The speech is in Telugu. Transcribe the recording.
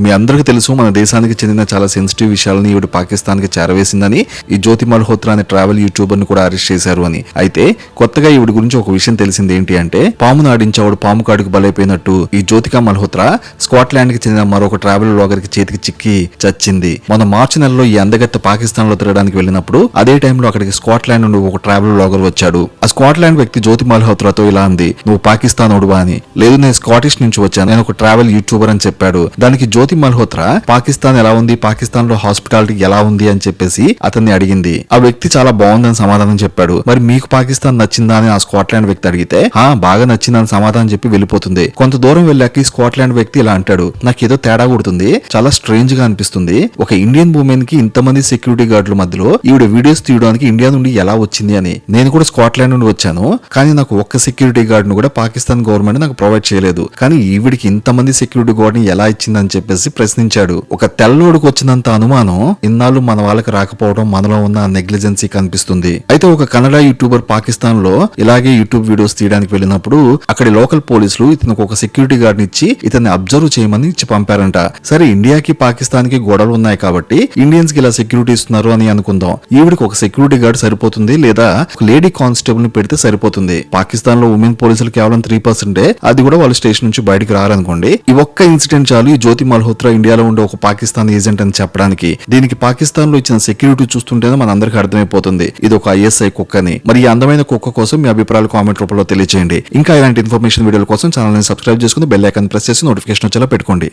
మీ అందరికీ తెలుసు మన దేశానికి చెందిన చాలా సెన్సిటివ్ విషయాలని ఈవిడ పాకిస్తాన్ కి చేరవేసిందని, ఈ జ్యోతి మల్హోత్రా అనే ట్రావెల్ యూట్యూబర్ ని కూడా అరెస్ట్ చేశారు అని. అయితే కొత్తగా ఈవిడ గురించి ఒక విషయం తెలిసింది ఏంటి అంటే, పాము నాడించేవాడు పాము కాడుకు బలైపోయినట్టు ఈ జ్యోతికా మల్హోత్రా స్కాట్లాండ్ కి చెందిన మరొక ట్రావెల్ బ్లాగర్ కి చేతికి చిక్కి చచ్చింది. మన మార్చి నెలలో ఈ అందగత్త పాకిస్తాన్ లో తిరగడానికి వెళ్ళినప్పుడు అదే టైంలో అక్కడికి స్కాట్లాండ్ నుండి ఒక ట్రావెల్ బ్లాగర్ వచ్చాడు. ఆ స్కాట్లాండ్ వ్యక్తి జ్యోతి మల్హోత్రాతో ఇలా అంది, నువ్వు పాకిస్తాన్ ఓడువా అని. లేదు, నేను స్కాటిష్ నుంచి వచ్చాను, నేను ఒక ట్రావెల్ యూట్యూబర్ అని చెప్పాడు. దానికి జ్యోతి మల్హోత్రా పాకిస్తాన్ ఎలా ఉంది, పాకిస్తాన్ లో హాస్పిటాలిటీ ఎలా ఉంది అని చెప్పేసి అతన్ని అడిగింది. ఆ వ్యక్తి చాలా బాగుందని సమాధానం చెప్పాడు. మరి మీకు పాకిస్తాన్ నచ్చిందా అని ఆ స్కాట్లాండ్ వ్యక్తి అడిగితే బాగా నచ్చిందని సమాధానం చెప్పి వెళ్ళిపోతుంది. కొంత దూరం వెళ్ళాక ఈ స్కాట్లాండ్ వ్యక్తి ఇలా అంటాడు, నాకు ఏదో తేడా కొడుతుంది, చాలా స్ట్రేంజ్ గా అనిపిస్తుంది. ఒక ఇండియన్ ఉమెన్ కి ఇంతమంది సెక్యూరిటీ గార్డుల మధ్యలో ఈవిడ వీడియోస్ తీయడానికి ఇండియా నుండి ఎలా వచ్చింది అని. నేను కూడా స్కాట్లాండ్ నుండి వచ్చాను, కానీ నాకు ఒక్క సెక్యూరిటీ గార్డ్ ను కూడా పాకిస్తాన్ గవర్నమెంట్ నాకు ప్రొవైడ్ చేయలేదు, కానీ ఈవిడికి ఇంతమంది సెక్యూరిటీ గార్డ్ ని ఎలా ఇచ్చిందని చెప్పేసి ప్రశ్నించాడు. ఒక తెల్లోడికి వచ్చినంత అనుమానం ఇన్నాళ్ళు మన వాళ్ళకి రాకపోవడం మనలో ఉన్న నెగ్లిజెన్సీ కనిపిస్తుంది. అయితే ఒక కన్నడ యూట్యూబర్ పాకిస్తాన్ లో ఇలాగే యూట్యూబ్ వీడియోస్ తీయడానికి వెళ్ళినప్పుడు అక్కడి లోకల్ పోలీసులు ఇతనికి ఒక సెక్యూరిటీ గార్డ్ ఇచ్చి ఇతన్ని అబ్జర్వ్ చేయమని ఇచ్చి పంపారంట. సరే, ఇండియాకి పాకిస్తాన్ కి గొడవలు ఉన్నాయి కాబట్టి ఇండియన్స్ కి ఇలా సెక్యూరిటీ ఇస్తున్నారు అని అనుకుందాం. ఈవిడికి ఒక సెక్యూరిటీ గార్డ్ సరిపోతుంది, లేదా ఒక లేడీ కానిస్టేబుల్ ని పెడితే సరిపోతుంది. పాకిస్తాన్ లో ఉమెన్ పోలీసులు కేవలం 3%, అది కూడా వాళ్ళ స్టేషన్ నుంచి బయటకు రారనుకోండి. ఈ ఒక్క ఇన్సిడెంట్ చాలు ఈ జ్యోతి మల్హోత్రా ఇండియాలో ఉండే ఒక పాకిస్తాన్ ఏజెంట్ అని చెప్పడానికి. దీనికి పాకిస్తాన్ లో ఇచ్చిన సెక్యూరిటీ చూస్తుంటేనే మన అందరికీ అర్థమైపోతుంది ఇది ఒక ISI కుక్క అని. మరి ఈ అందమైన కుక్క కోసం మీ అభిప్రాయాలు కామెంట్ రూపంలో తెలియజేయండి. ఇంకా ఇలాంటి ఇన్ఫర్మేషన్ వీడియోల కోసం ఛానల్ ని సబ్స్క్రైబ్ చేసుకుని బెల్ ఐకాన్ ప్రెస్ చేసి నోటిఫికేషన్ వచ్చేలా పెట్టుకోండి.